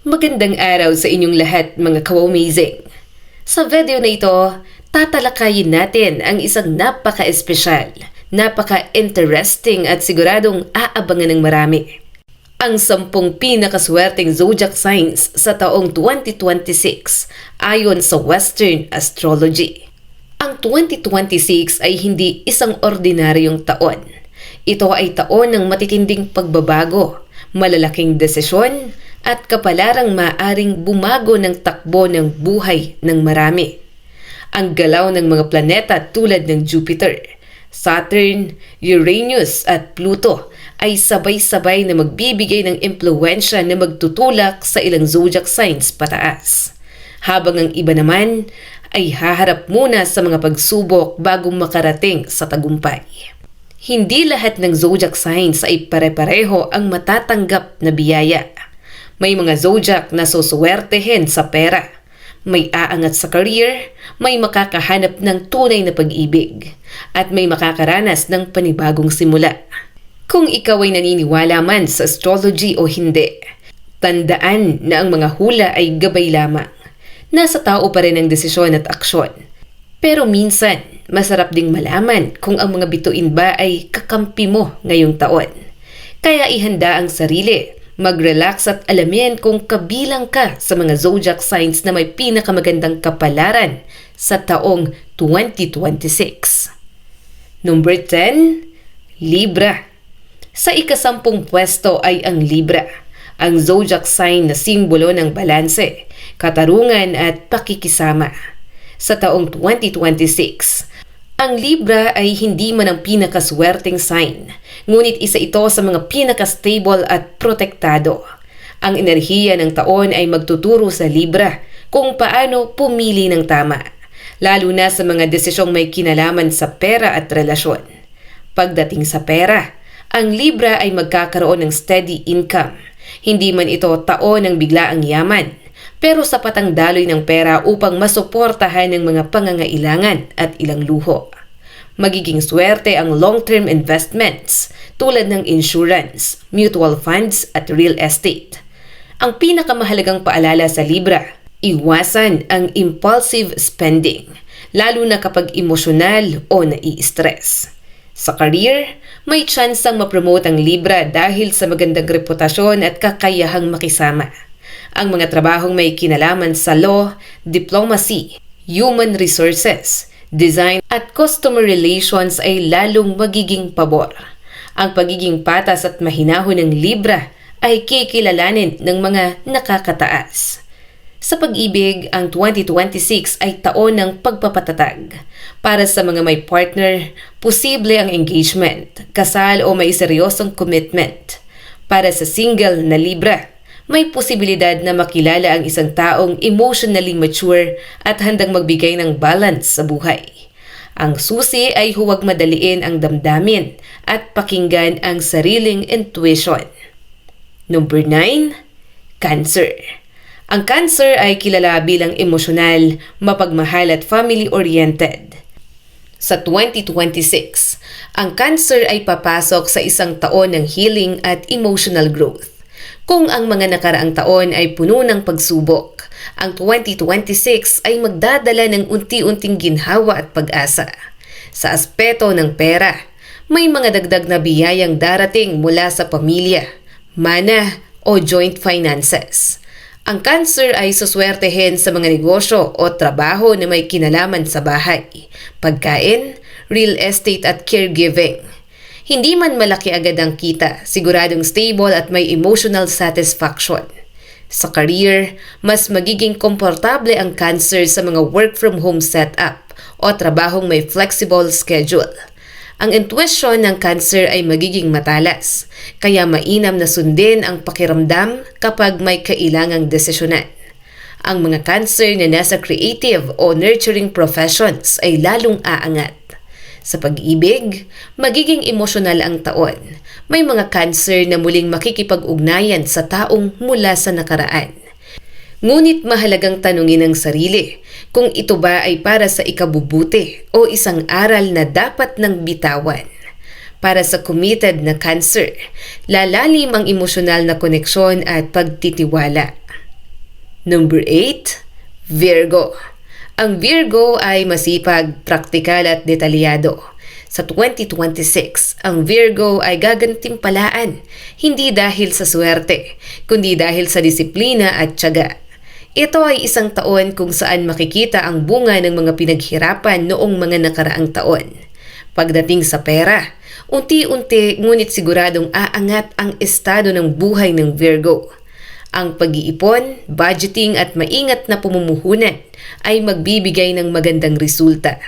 Magandang araw sa inyong lahat mga ka-amazing. Sa video na ito, tatalakayin natin ang isang napaka-espesyal, napaka-interesting at siguradong aabangan ng marami. Ang 10 pinakaswerteng zodiac signs sa taong 2026 ayon sa Western Astrology. Ang 2026 ay hindi isang ordinaryong taon. Ito ay taon ng matitinding pagbabago, malalaking desisyon, at kapalarang maaring bumago ng takbo ng buhay ng marami. Ang galaw ng mga planeta tulad ng Jupiter, Saturn, Uranus at Pluto ay sabay-sabay na magbibigay ng impluwensya na magtutulak sa ilang zodiac signs pataas. Habang ang iba naman ay haharap muna sa mga pagsubok bago makarating sa tagumpay. Hindi lahat ng zodiac signs ay pare-pareho ang matatanggap na biyaya. May mga zodiac na suswertehin sa pera, may aangat sa career, may makakahanap ng tunay na pag-ibig, at may makakaranas ng panibagong simula. Kung ikaw ay naniniwala man sa astrology o hindi, tandaan na ang mga hula ay gabay lamang. Nasa tao pa rin ang desisyon at aksyon. Pero minsan, masarap ding malaman kung ang mga bituin ba ay kakampi mo ngayong taon. Kaya ihanda ang sarili, mag-relax at alamin kung kabilang ka sa mga zodiac signs na may pinakamagandang kapalaran sa taong 2026. Number 10, Libra. Sa ika-10 pwesto ay ang Libra, ang zodiac sign na simbolo ng balanse, katarungan at pakikisama. Sa taong 2026, ang Libra ay hindi man ang pinakaswerteng sign, ngunit isa ito sa mga pinaka-stable at protektado. Ang enerhiya ng taon ay magtuturo sa Libra kung paano pumili ng tama, lalo na sa mga desisyong may kinalaman sa pera at relasyon. Pagdating sa pera, ang Libra ay magkakaroon ng steady income. Hindi man ito taon ng biglaang yaman, pero sapat ang daloy ng pera upang masuportahan ng mga pangangailangan at ilang luho. Magiging swerte ang long-term investments tulad ng insurance, mutual funds at real estate. Ang pinakamahalagang paalala sa Libra, iwasan ang impulsive spending, lalo na kapag emosyonal o nai-stress. Sa career, may tsansang mapromote ang Libra dahil sa magandang reputasyon at kakayahang makisama. Ang mga trabahong may kinalaman sa law, diplomacy, human resources, design at customer relations ay lalong magiging pabor. Ang pagiging patas at mahinahon ng Libra ay kikilalanin ng mga nakakataas. Sa pag-ibig, ang 2026 ay taon ng pagpapatatag. Para sa mga may partner, posible ang engagement, kasal o may seryosong commitment. Para sa single na Libra, may posibilidad na makilala ang isang taong emotionally mature at handang magbigay ng balance sa buhay. Ang susi ay huwag madaliin ang damdamin at pakinggan ang sariling intuition. Number 9, Cancer. Ang Cancer ay kilala bilang emosyonal, mapagmahal at family-oriented. Sa 2026, ang Cancer ay papasok sa isang taon ng healing at emotional growth. Kung ang mga nakaraang taon ay puno ng pagsubok, ang 2026 ay magdadala ng unti-unting ginhawa at pag-asa. Sa aspeto ng pera, may mga dagdag na biyayang darating mula sa pamilya, mana o joint finances. Ang Cancer ay suswertehin sa mga negosyo o trabaho na may kinalaman sa bahay, pagkain, real estate at caregiving. Hindi man malaki agad ang kita, siguradong stable at may emotional satisfaction. Sa career, mas magiging komportable ang Cancer sa mga work-from-home setup o trabahong may flexible schedule. Ang intuition ng Cancer ay magiging matalas, kaya mainam na sundin ang pakiramdam kapag may kailangang desisyonan. Ang mga Cancer na nasa creative o nurturing professions ay lalong aangat. Sa pag-ibig, magiging emosyonal ang taon. May mga Cancer na muling makikipag-ugnayan sa taong mula sa nakaraan. Ngunit mahalagang tanungin ang sarili kung ito ba ay para sa ikabubuti o isang aral na dapat nang bitawan. Para sa committed na Cancer, lalalim ang emosyonal na koneksyon at pagtitiwala. Number 8, Virgo. Ang Virgo ay masipag, praktikal at detalyado. Sa 2026, ang Virgo ay gagantimpalaan, hindi dahil sa swerte, kundi dahil sa disiplina at tiyaga. Ito ay isang taon kung saan makikita ang bunga ng mga pinaghirapan noong mga nakaraang taon. Pagdating sa pera, unti-unti ngunit siguradong aangat ang estado ng buhay ng Virgo. Ang pag-iipon, budgeting at maingat na pamumuhunan ay magbibigay ng magandang resulta.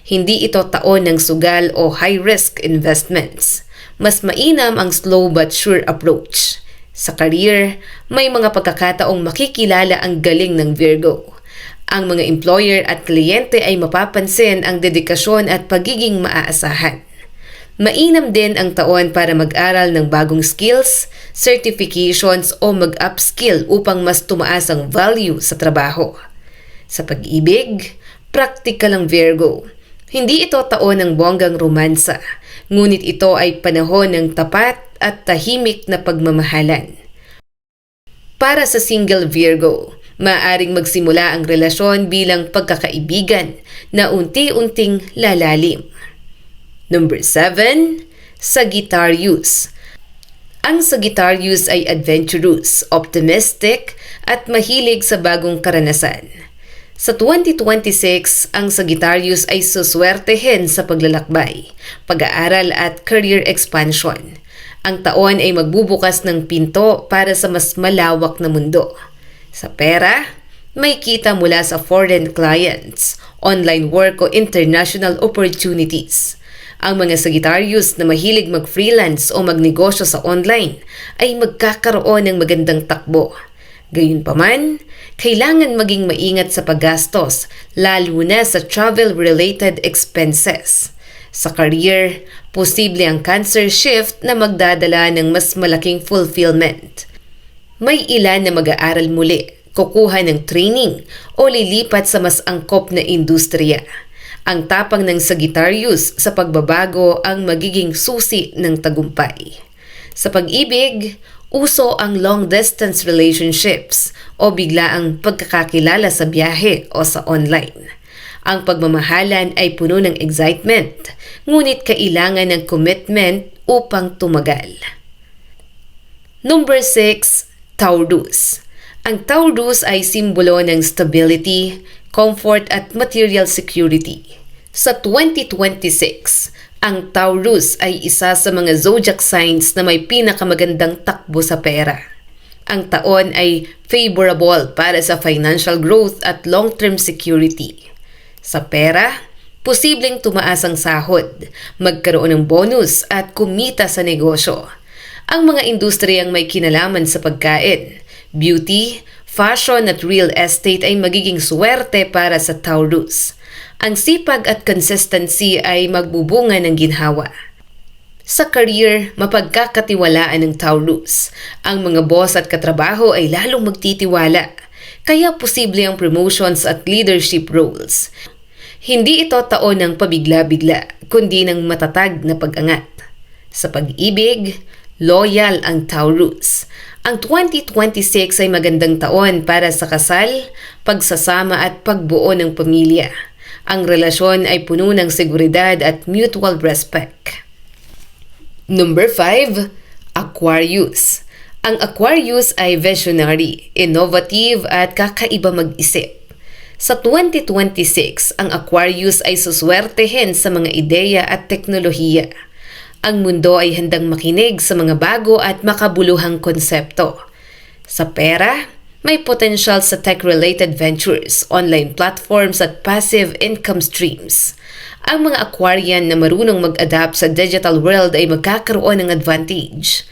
Hindi ito taon ng sugal o high-risk investments. Mas mainam ang slow but sure approach. Sa career, may mga pagkakataong makikilala ang galing ng Virgo. Ang mga employer at kliyente ay mapapansin ang dedikasyon at pagiging maaasahan. Mainam din ang taon para mag-aral ng bagong skills, certifications o mag-upskill upang mas tumaas ang value sa trabaho. Sa pag-ibig, practical ang Virgo. Hindi ito taon ng bonggang romansa, ngunit ito ay panahon ng tapat at tahimik na pagmamahalan. Para sa single Virgo, maaaring magsimula ang relasyon bilang pagkakaibigan na unti-unting lalalim. Number 7, Sagittarius. Ang Sagittarius ay adventurous, optimistic at mahilig sa bagong karanasan. Sa 2026, ang Sagittarius ay suswertehin sa paglalakbay, pag-aaral at career expansion. Ang taon ay magbubukas ng pinto para sa mas malawak na mundo. Sa pera, may kita mula sa foreign clients, online work o international opportunities. Ang mga Sagittarius na mahilig mag-freelance o magnegosyo sa online ay magkakaroon ng magandang takbo. Gayunpaman, kailangan maging maingat sa paggastos, lalo na sa travel-related expenses. Sa career, posible ang Cancer shift na magdadala ng mas malaking fulfillment. May ilan na mag-aaral muli, kukuha ng training o lilipat sa mas angkop na industriya. Ang tapang ng Sagittarius sa pagbabago ang magiging susi ng tagumpay. Sa pag-ibig, uso ang long-distance relationships o biglaang pagkakakilala sa biyahe o sa online. Ang pagmamahalan ay puno ng excitement, ngunit kailangan ng commitment upang tumagal. Number 6, Taurus. Ang Taurus ay simbolo ng stability, comfort at material security. Sa 2026, ang Taurus ay isa sa mga zodiac signs na may pinakamagandang takbo sa pera. Ang taon ay favorable para sa financial growth at long-term security. Sa pera, posibleng tumaas ang sahod, magkaroon ng bonus at kumita sa negosyo. Ang mga industriyang may kinalaman sa pagkain, beauty, fashion at real estate ay magiging swerte para sa Taurus. Ang sipag at consistency ay magbubunga ng ginhawa. Sa career, mapagkakatiwalaan ng Taurus. Ang mga boss at katrabaho ay lalong magtitiwala, kaya posible ang promotions at leadership roles. Hindi ito taon ng pabigla-bigla, kundi ng matatag na pag-angat. Sa pag-ibig, loyal ang Taurus. Ang 2026 ay magandang taon para sa kasal, pagsasama at pagbuo ng pamilya. Ang relasyon ay puno ng seguridad at mutual respect. Number 5, Aquarius. Ang Aquarius ay visionary, innovative at kakaiba mag-isip. Sa 2026, ang Aquarius ay suswertehin sa mga ideya at teknolohiya. Ang mundo ay handang makinig sa mga bago at makabuluhang konsepto. Sa pera, may potential sa tech-related ventures, online platforms at passive income streams. Ang mga Aquarian na marunong mag-adapt sa digital world ay magkakaroon ng advantage.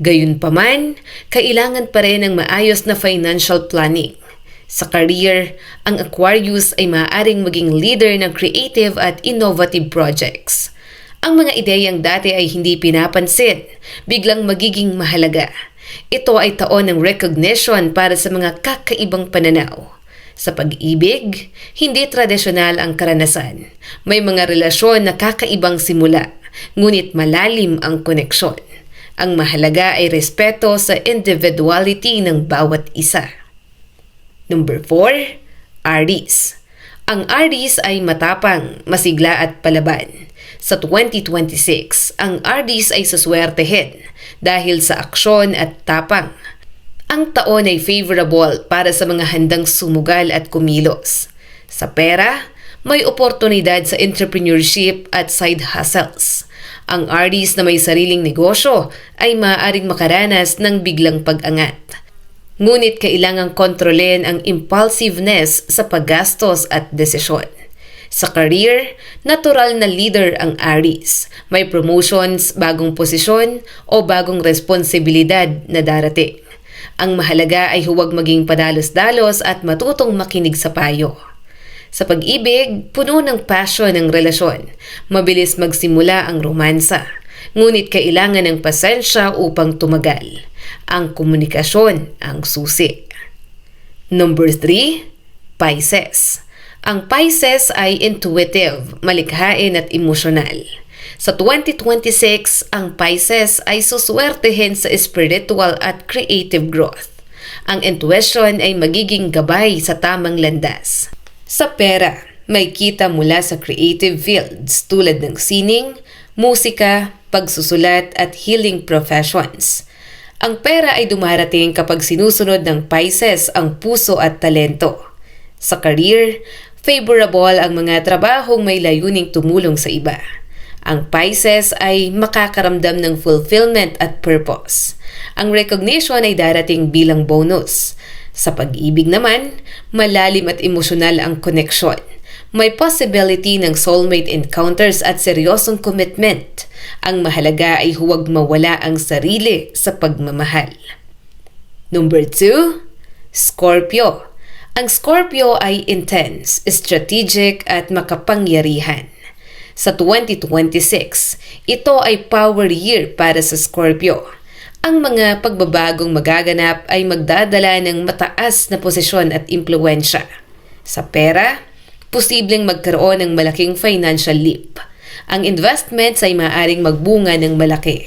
Gayunpaman, kailangan pa rin ng maayos na financial planning. Sa career, ang Aquarius ay maaaring maging leader ng creative at innovative projects. Ang mga ideyang dati ay hindi pinapansin, biglang magiging mahalaga. Ito ay taon ng recognition para sa mga kakaibang pananaw. Sa pag-ibig, hindi tradisyonal ang karanasan. May mga relasyon na kakaibang simula, ngunit malalim ang koneksyon. Ang mahalaga ay respeto sa individuality ng bawat isa. Number 4, Aries. Ang Aries ay matapang, masigla at palaban. Sa 2026, ang Aries ay suswertehin dahil sa aksyon at tapang. Ang taon ay favorable para sa mga handang sumugal at kumilos. Sa pera, may oportunidad sa entrepreneurship at side hustles. Ang Aries na may sariling negosyo ay maaaring makaranas ng biglang pag-angat. Ngunit kailangang kontrolin ang impulsiveness sa paggastos at desisyon. Sa career, natural na leader ang Aries. May promotions, bagong posisyon o bagong responsibilidad na darating. Ang mahalaga ay huwag maging padalos-dalos at matutong makinig sa payo. Sa pag-ibig, puno ng passion ang relasyon. Mabilis magsimula ang romansa. Ngunit kailangan ng pasensya upang tumagal. Ang komunikasyon ang susi. Number 3, Pisces. Ang Pisces ay intuitive, malikhain at emosyonal. Sa 2026, ang Pisces ay suswertehin sa spiritual at creative growth. Ang intuition ay magiging gabay sa tamang landas. Sa pera, may kita mula sa creative fields tulad ng sining, musika, pagsusulat at healing professions. Ang pera ay dumarating kapag sinusunod ng Pisces ang puso at talento. Sa career, favorable ang mga trabahong may layuning tumulong sa iba. Ang Pisces ay makakaramdam ng fulfillment at purpose. Ang recognition ay darating bilang bonus. Sa pag-ibig naman, malalim at emosyonal ang koneksyon. May possibility ng soulmate encounters at seryosong commitment. Ang mahalaga ay huwag mawala ang sarili sa pagmamahal. Number 2, Scorpio. Ang Scorpio ay intense, strategic at makapangyarihan. Sa 2026, ito ay power year para sa Scorpio. Ang mga pagbabagong magaganap ay magdadala ng mataas na posisyon at impluwensya. Sa pera, posibleng magkaroon ng malaking financial leap. Ang investments ay maaaring magbunga ng malaki,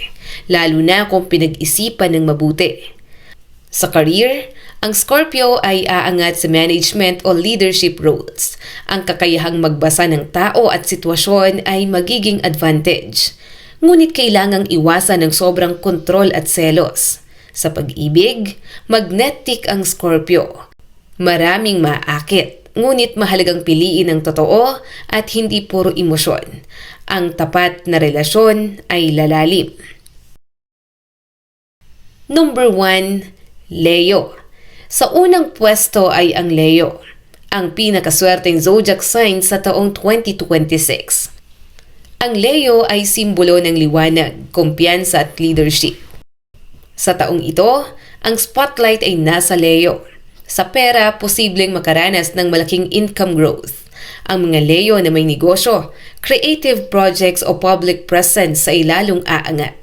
lalo na kung pinag-isipan ng mabuti. Sa career, ang Scorpio ay aangat sa management o leadership roles. Ang kakayahang magbasa ng tao at sitwasyon ay magiging advantage. Ngunit kailangang iwasan ng sobrang kontrol at selos. Sa pag-ibig, magnetic ang Scorpio. Maraming maakit, ngunit mahalagang piliin ang totoo at hindi puro emosyon. Ang tapat na relasyon ay lalalim. Number 1, Leo. Sa unang pwesto ay ang Leo, ang pinakaswerteng zodiac sign sa taong 2026. Ang Leo ay simbolo ng liwanag, kumpiyansa at leadership. Sa taong ito, ang spotlight ay nasa Leo. Sa pera, posibleng makaranas ng malaking income growth. Ang mga Leo na may negosyo, creative projects o public presence ay lalong aangat.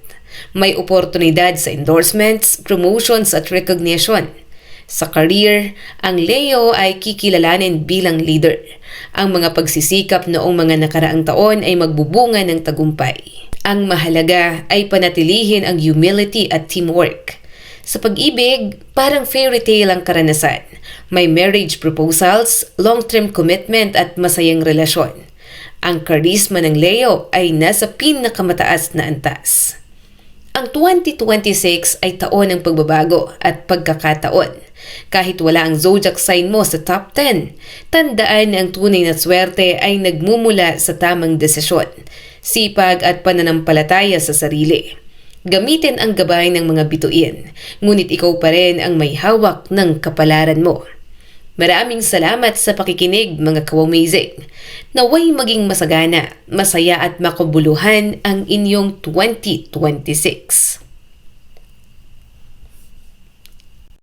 May oportunidad sa endorsements, promotions at recognition. Sa career, ang Leo ay kikilalanin bilang leader. Ang mga pagsisikap noong mga nakaraang taon ay magbubunga ng tagumpay. Ang mahalaga ay panatilihin ang humility at teamwork. Sa pag-ibig, parang fairy tale ang karanasan. May marriage proposals, long-term commitment at masayang relasyon. Ang charisma ng Leo ay nasa pinakamataas na antas. Ang 2026 ay taon ng pagbabago at pagkakataon. Kahit wala ang zodiac sign mo sa top 10, tandaan na ang tunay na swerte ay nagmumula sa tamang desisyon, sipag at pananampalataya sa sarili. Gamitin ang gabay ng mga bituin, ngunit ikaw pa rin ang may hawak ng kapalaran mo. Maraming salamat sa pakikinig mga ka-Wowmazing. Naway maging masagana, masaya at makabuluhan ang inyong 2026.